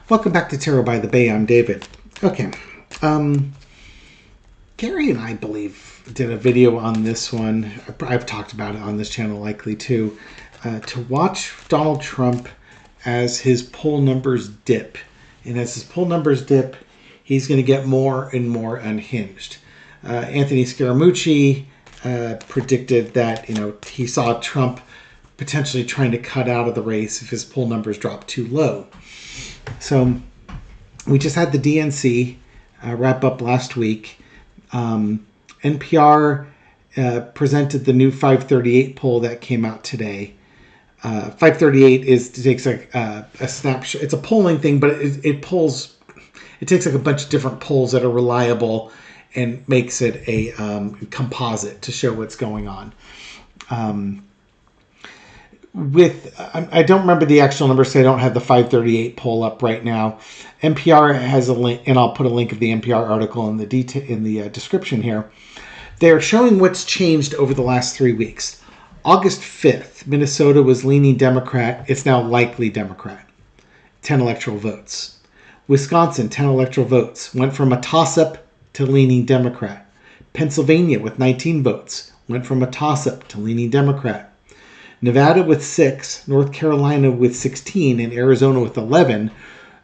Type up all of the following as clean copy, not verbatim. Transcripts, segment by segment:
Welcome back to Tarot by the Bay. I'm David. Okay. Gary and I believe did a video on this one. I've talked about it on this channel likely too. To watch Donald Trump as his poll numbers dip. And as his poll numbers dip, he's going to get more and more unhinged. Anthony Scaramucci predicted that, he saw Trump potentially trying to cut out of the race if his poll numbers drop too low. So we just had the DNC wrap up last week. NPR presented the new 538 poll that came out today. 538 takes a snapshot. It's a polling thing, but it takes like a bunch of different polls that are reliable and makes it a composite to show what's going on. I don't remember the actual number, so I don't have the 538 poll up right now. NPR has a link, and I'll put a link of the NPR article in the description here. They're showing what's changed over the last 3 weeks. August 5th, Minnesota was leaning Democrat. It's now likely Democrat. 10 electoral votes. Wisconsin, 10 electoral votes. Went from a toss-up to leaning Democrat. Pennsylvania with 19 votes. Went from a toss-up to leaning Democrat. Nevada with 6, North Carolina with 16, and Arizona with 11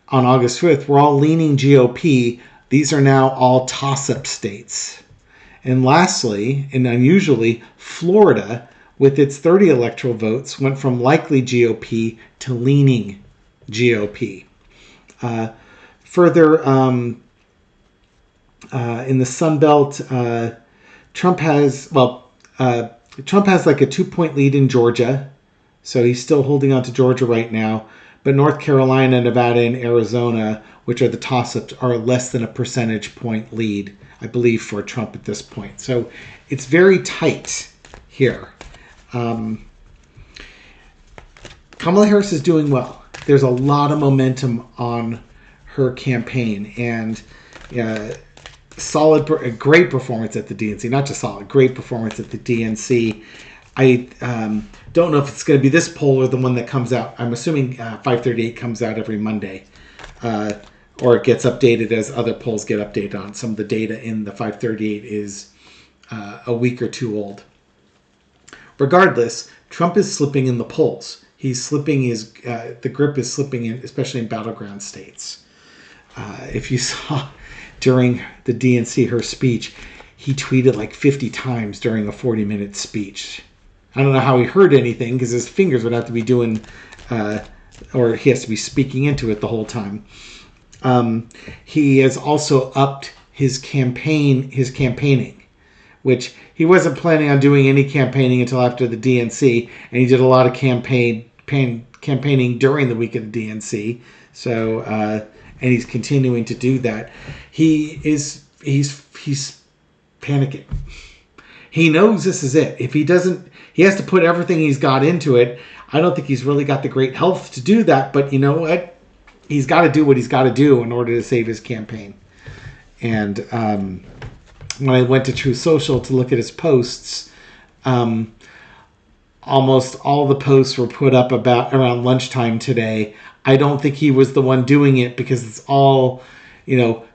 on August 5th were all leaning GOP. These are now all toss-up states. And lastly, and unusually, Florida, with its 30 electoral votes, went from likely GOP to leaning GOP. Further, in the Sun Belt, Trump has like a 2-point lead in Georgia, so he's still holding on to Georgia right now. But North Carolina, Nevada, and Arizona, which are the toss-ups, are less than a percentage point lead, I believe, for Trump at this point. So it's very tight here. Kamala Harris is doing well. There's a lot of momentum on her campaign, and great performance at the DNC. Not just solid, great performance at the DNC. I don't know if it's going to be this poll or the one that comes out. I'm assuming 538 comes out every Monday, or it gets updated as other polls get updated on. Some of the data in the 538 is a week or two old. Regardless, Trump is slipping in the polls. He's slipping the grip is slipping in, especially in battleground states. If you saw during the DNC, her speech, he tweeted like 50 times during a 40-minute speech. I don't know how he heard anything because his fingers would have to be doing, or he has to be speaking into it the whole time. He has also upped his campaigning, which he wasn't planning on doing any campaigning until after the DNC, and he did a lot of campaigning during the week of the DNC. So, and he's continuing to do that. He's panicking. He knows this is it. If he doesn't, he has to put everything he's got into it. I don't think he's really got the great health to do that, but you know what? He's got to do what he's got to do in order to save his campaign. And when I went to Truth Social to look at his posts, almost all the posts were put up around lunchtime today. I don't think he was the one doing it because it's all,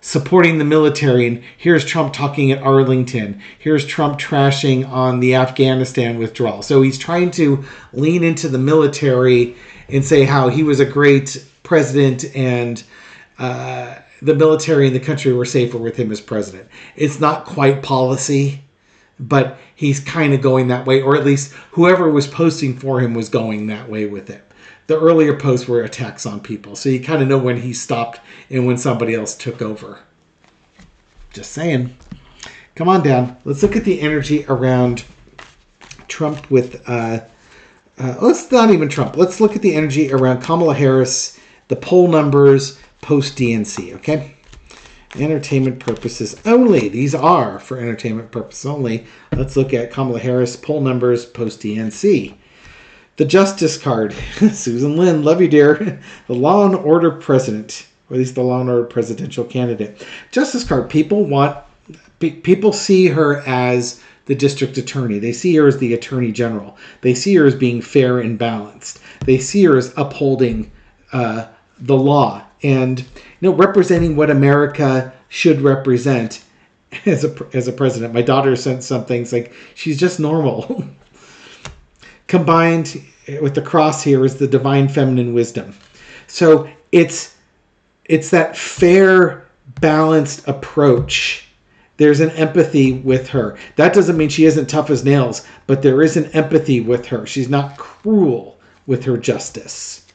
supporting the military. And here's Trump talking at Arlington. Here's Trump trashing on the Afghanistan withdrawal. So he's trying to lean into the military and say how he was a great president and the military and the country were safer with him as president. It's not quite policy, but he's kind of going that way, or at least whoever was posting for him was going that way with it. The earlier posts were attacks on people, so you kind of know when he stopped and when somebody else took over. Just saying. Come on down. Let's look at the energy around Trump with... let's not even Trump. Let's look at the energy around Kamala Harris, the poll numbers, post-DNC, okay? Entertainment purposes only. These are for entertainment purposes only. Let's look at Kamala Harris poll numbers post-DNC. The Justice card. Susan Lynn, love you, dear. The Law and Order president, or at least the Law and Order presidential candidate. Justice card. People see her as the district attorney. They see her as the attorney general. They see her as being fair and balanced. They see her as upholding the law and representing what America should represent as a president. My daughter sent something. It's like she's just normal. Combined with the cross here is the divine feminine wisdom. So it's that fair, balanced approach. There's an empathy with her. That doesn't mean she isn't tough as nails, but there is an empathy with her. She's not cruel with her justice.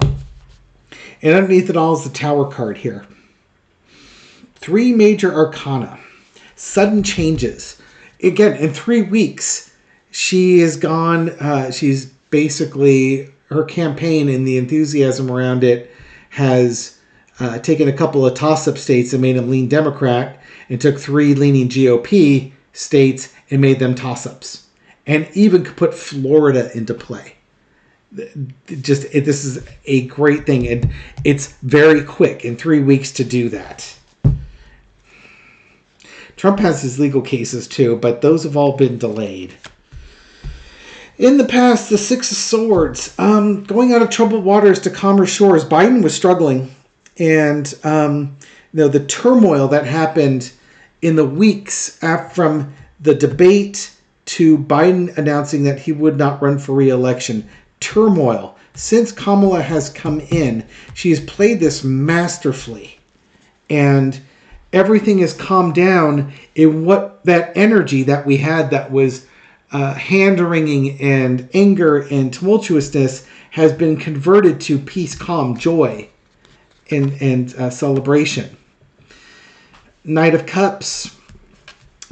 And underneath it all is the Tower card here. 3 major arcana. Sudden changes. Again, in 3 weeks, she is gone. She's basically, her campaign and the enthusiasm around it has taken a couple of toss-up states and made them lean Democrat, and took 3 leaning GOP states and made them toss-ups. And even could put Florida into play. This is a great thing, and it's very quick in 3 weeks to do that. Trump has his legal cases too, but those have all been delayed. In the past, the 6 of Swords, going out of troubled waters to calmer shores. Biden was struggling, and the turmoil that happened in the weeks from the debate to Biden announcing that he would not run for re-election. Turmoil. Since Kamala has come in, she has played this masterfully, and everything has calmed down. In what that energy that we had that was hand-wringing and anger and tumultuousness has been converted to peace, calm, joy, and celebration. Knight of Cups.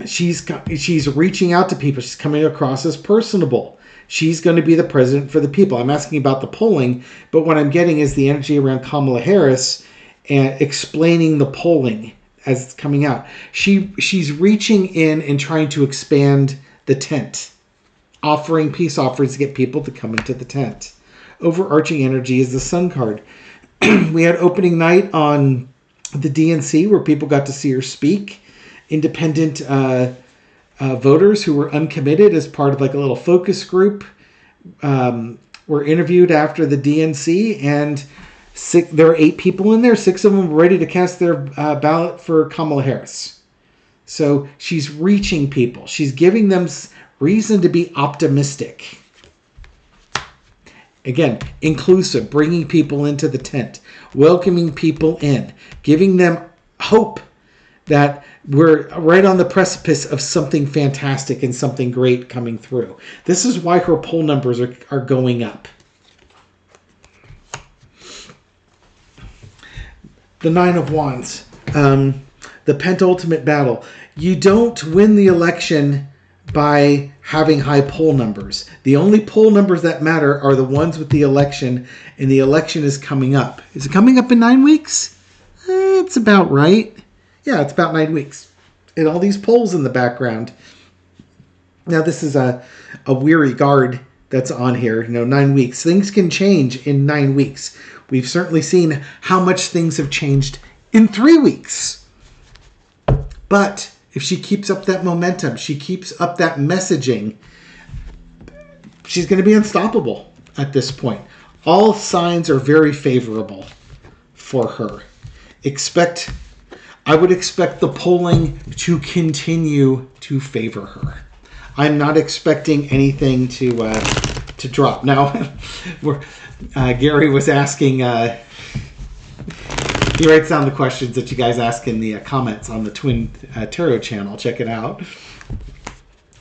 She's reaching out to people. She's coming across as personable. She's going to be the president for the people. I'm asking about the polling, but what I'm getting is the energy around Kamala Harris and explaining the polling as it's coming out. She's reaching in and trying to expand the tent, offering peace offerings to get people to come into the tent. Overarching energy is the Sun card. We had opening night on the DNC where people got to see her speak. Independent voters who were uncommitted as part of like a little focus group were interviewed after the DNC, and there are 8 people in there. 6 of them were ready to cast their ballot for Kamala Harris. So she's reaching people. She's giving them reason to be optimistic. Again, inclusive, bringing people into the tent, welcoming people in, giving them hope that we're right on the precipice of something fantastic and something great coming through. This is why her poll numbers are going up. The 9 of Wands, the penultimate battle. You don't win the election by having high poll numbers. The only poll numbers that matter are the ones with the election, and the election is coming up. Is it coming up in 9 weeks? It's about right. Yeah, it's about 9 weeks. And all these polls in the background. Now, this is a weary guard that's on here. 9 weeks. Things can change in 9 weeks. We've certainly seen how much things have changed in 3 weeks. But if she keeps up that momentum, she keeps up that messaging, she's going to be unstoppable at this point. All signs are very favorable for her. I would expect the polling to continue to favor her. I'm not expecting anything to drop. Now, Gary was asking, he writes down the questions that you guys ask in the comments on the Twin Tarot channel. Check it out.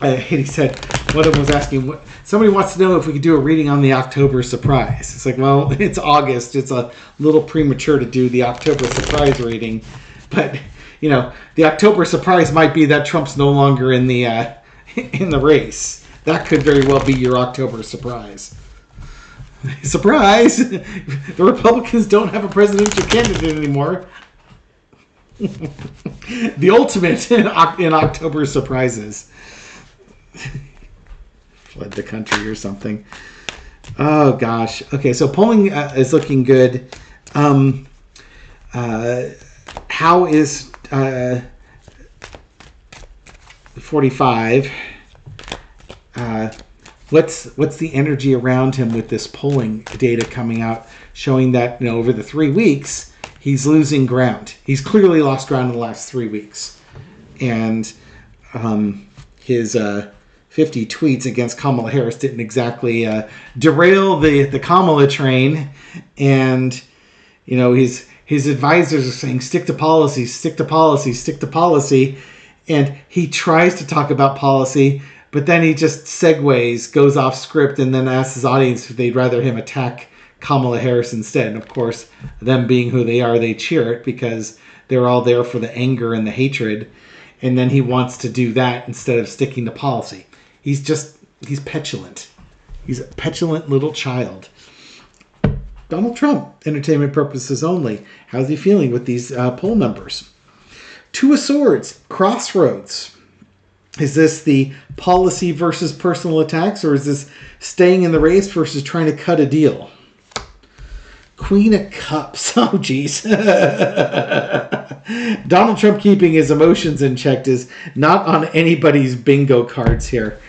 He said, one of them was asking, somebody wants to know if we could do a reading on the October surprise. It's like, well, it's August. It's a little premature to do the October surprise reading. But, the October surprise might be that Trump's no longer in the race. That could very well be your October surprise. Surprise! The Republicans don't have a presidential candidate anymore. The ultimate in October surprises. Fled the country or something. Oh, gosh. Okay, so polling is looking good. How is 45? what's the energy around him with this polling data coming out showing that over the 3 weeks he's losing ground. He's clearly lost ground in the last 3 weeks, and his 50 tweets against Kamala Harris didn't exactly derail the Kamala train, and his advisors are saying stick to policy, stick to policy, stick to policy, and he tries to talk about policy. But then he just segues, goes off script, and then asks his audience if they'd rather him attack Kamala Harris instead. And of course, them being who they are, they cheer it because they're all there for the anger and the hatred. And then he wants to do that instead of sticking to policy. He's petulant. He's a petulant little child. Donald Trump, entertainment purposes only. How's he feeling with these poll numbers? Two of Swords, crossroads. Is this the policy versus personal attacks, or is this staying in the race versus trying to cut a deal? Queen of Cups. Oh, geez. Donald Trump keeping his emotions in check is not on anybody's bingo cards here.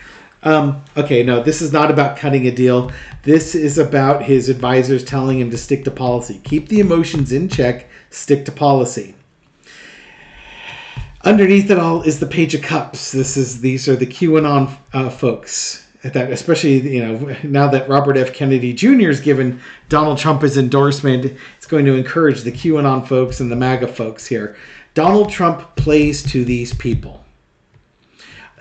Okay, no, this is not about cutting a deal. This is about his advisors telling him to stick to policy. Keep the emotions in check, stick to policy. Underneath it all is the Page of Cups. These are the QAnon folks. That, especially now that Robert F. Kennedy Jr. has given Donald Trump his endorsement, it's going to encourage the QAnon folks and the MAGA folks here. Donald Trump plays to these people.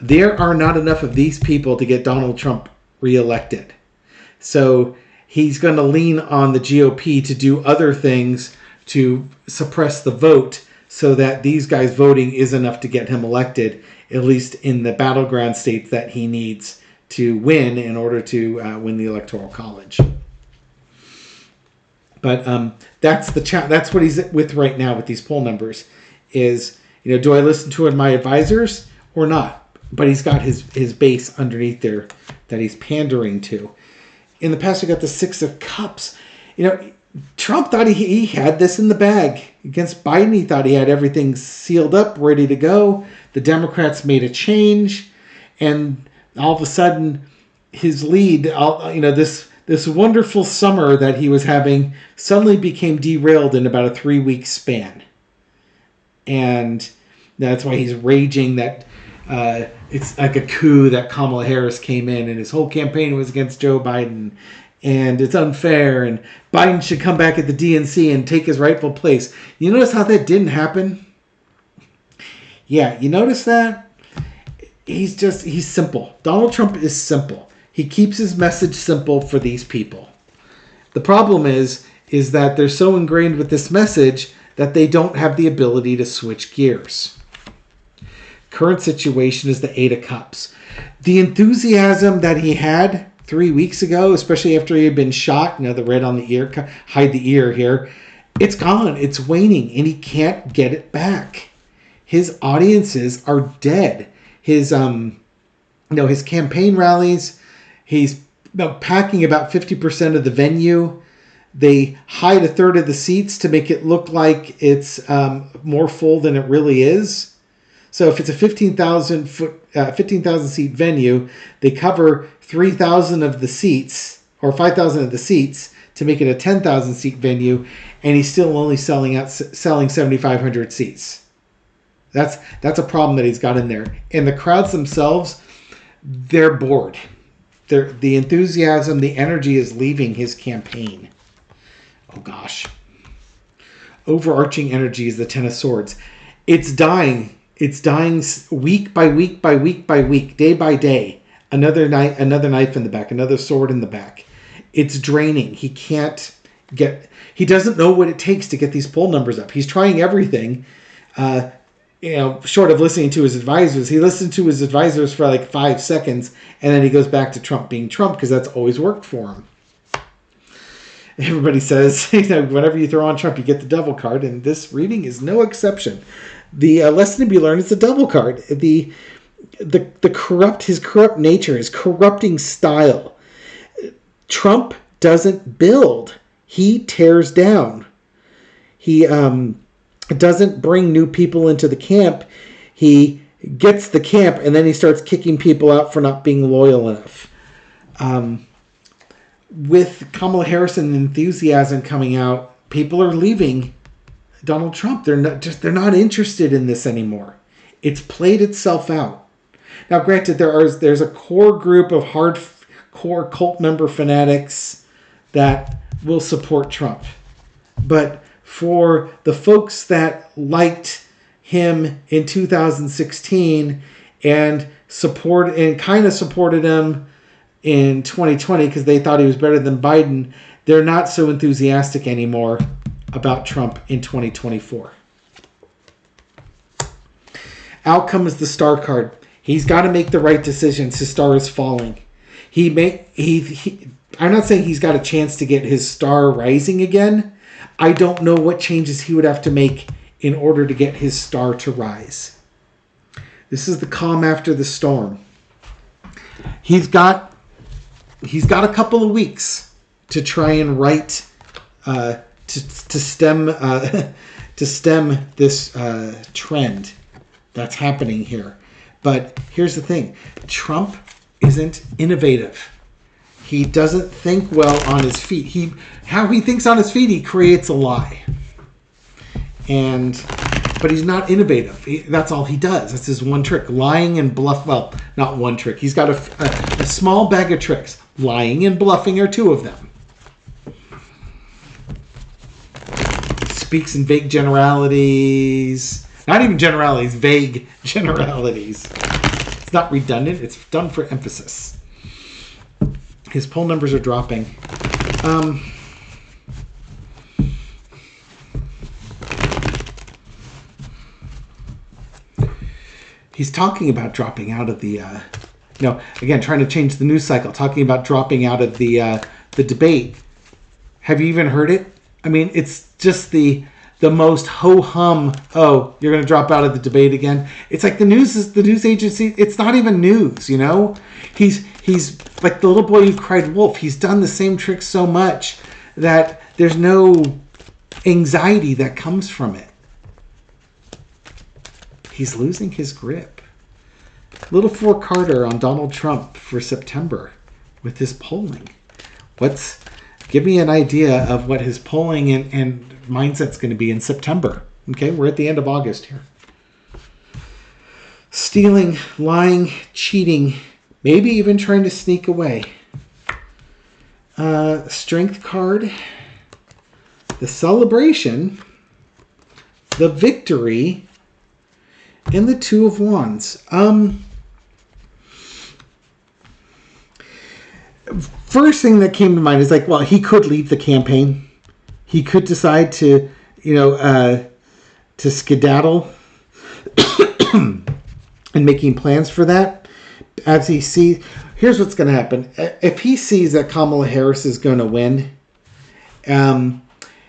There are not enough of these people to get Donald Trump reelected. So he's going to lean on the GOP to do other things to suppress the vote, so that these guys voting is enough to get him elected, at least in the battleground states that he needs to win in order to win the Electoral College. But that's what he's with right now with these poll numbers. Is do I listen to my advisors or not? But he's got his base underneath there that he's pandering to. In the past, we got the Six of Cups. Trump thought he had this in the bag. Against Biden, he thought he had everything sealed up, ready to go. The Democrats made a change, and all of a sudden, his lead, this wonderful summer that he was having, suddenly became derailed in about a 3-week span. And that's why he's raging that it's like a coup that Kamala Harris came in, and his whole campaign was against Joe Biden. And it's unfair, and Biden should come back at the DNC and take his rightful place. You notice how that didn't happen? Yeah, you notice that? He's simple. Donald Trump is simple. He keeps his message simple for these people. The problem is that they're so ingrained with this message that they don't have the ability to switch gears. Current situation is the Eight of Cups. The enthusiasm that he had 3 weeks ago, especially after he had been shot, the red on the ear, hide the ear here, it's gone. It's waning, and he can't get it back. His audiences are dead. His campaign rallies, he's packing about 50% of the venue. They hide a third of the seats to make it look like it's more full than it really is. So if it's a 15,000 seat venue, they cover 3,000 of the seats, or 5,000 of the seats, to make it a 10,000 seat venue, and he's still only selling 7,500 seats. That's a problem that he's got in there. And the crowds themselves, they're bored. The enthusiasm, the energy is leaving his campaign. Oh gosh. Overarching energy is the Ten of Swords. It's dying. It's dying week by week by week by week, day by day. Another knife in the back, another sword in the back. It's draining. He doesn't know what it takes to get these poll numbers up. He's trying everything, short of listening to his advisors. He listened to his advisors for like 5 seconds, and then he goes back to Trump being Trump because that's always worked for him. Everybody says, whenever you throw on Trump, you get the devil card, and this reading is no exception. The lesson to be learned is the devil card. His corrupt nature, his corrupting style. Trump doesn't build. He tears down. He doesn't bring new people into the camp. He gets the camp, and then he starts kicking people out for not being loyal enough. with Kamala Harris and enthusiasm coming out, people are leaving Donald Trump. They're not interested in this anymore. It's played itself out. Now, granted, there's a core group of hardcore cult member fanatics that will support Trump. But for the folks that liked him in 2016 and kind of supported him in 2020 because they thought he was better than Biden, they're not so enthusiastic anymore about Trump in 2024. Out comes the star card. He's got to make the right decisions. His star is falling. I'm not saying he's got a chance to get his star rising again. I don't know what changes he would have to make in order to get his star to rise. This is the calm after the storm. He's got a couple of weeks to try and right to stem this trend that's happening here. But here's the thing: Trump isn't innovative. He doesn't think well on his feet. How he thinks on his feet, he creates a lie. But he's not innovative. That's all he does. That's his one trick: lying and bluff. Well, not one trick. He's got a small bag of tricks. Lying and bluffing are two of them. Speaks in vague generalities. Not even generalities, vague generalities. It's not redundant. It's done for emphasis. His poll numbers are dropping. He's talking about dropping out of the, again, trying to change the news cycle, talking about dropping out of the debate. Have you even heard it? I mean, it's just the most ho-hum, oh, you're going to drop out of the debate again. It's like the news agency, it's not even news, you know? He's like the little boy who cried wolf. He's done the same trick so much that there's no anxiety that comes from it. He's losing his grip. Little 4 Carter on Donald Trump for September with his polling. Give me an idea of what his polling and mindset's going to be in September. Okay, we're at the end of August here. Stealing, lying, cheating, maybe even trying to sneak away. Strength card, the celebration, the victory, and the 2 of Wands. First thing that came to mind is like, well, he could leave the campaign. He could decide to, to skedaddle and making plans for that. As he sees, here's what's going to happen. If he sees that Kamala Harris is going to win,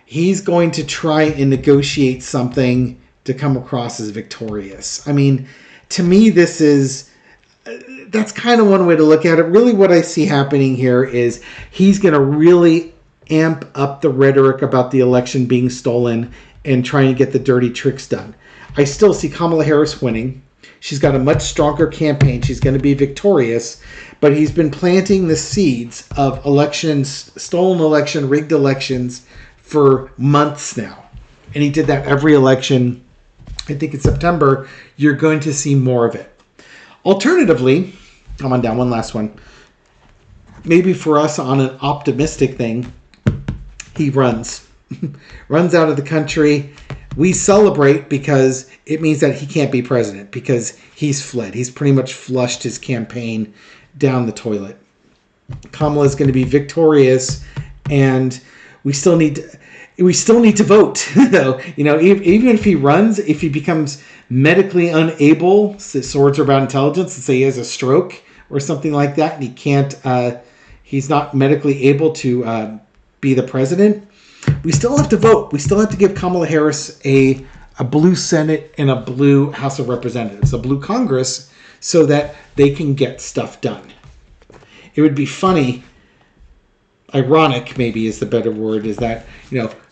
he's going to try and negotiate something to come across as victorious. I mean, to me, that's kind of one way to look at it. Really what I see happening here is he's going to really amp up the rhetoric about the election being stolen and trying to get the dirty tricks done. I still see Kamala Harris winning. She's got a much stronger campaign. She's going to be victorious, but he's been planting the seeds of elections, stolen election, rigged elections for months now. And he did that every election. I think in September, you're going to see more of it. Alternatively, come on down, one last one. Maybe for us on an optimistic thing, he runs out of the country. We celebrate because it means that he can't be president because he's fled. He's pretty much flushed his campaign down the toilet. Kamala is going to be victorious, and we still need to vote. Though, even if he runs, if he becomes medically unable, swords are about intelligence, and say he has a stroke or something like that, and he can't, he's not medically able to be the president, we still have to vote. We still have to give Kamala Harris a blue Senate and a blue House of Representatives, a blue Congress, so that they can get stuff done. It would be funny, ironic maybe is the better word, is that,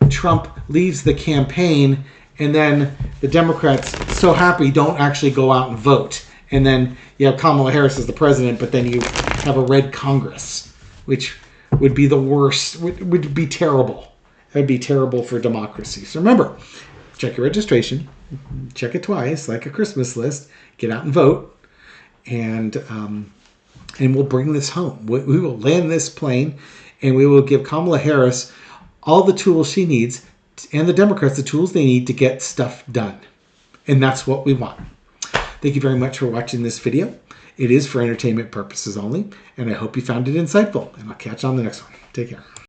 Trump leaves the campaign and then the Democrats, so happy, don't actually go out and vote. And then you have Kamala Harris as the president, but then you have a red Congress. which would be the worst, would be terrible. It would be terrible for democracy. So remember, check your registration, check it twice, like a Christmas list, get out and vote, and we'll bring this home. We will land this plane, and we will give Kamala Harris all the tools she needs, and the Democrats the tools they need to get stuff done. And that's what we want. Thank you very much for watching this video. It is for entertainment purposes only, and I hope you found it insightful. And I'll catch you on the next one. Take care.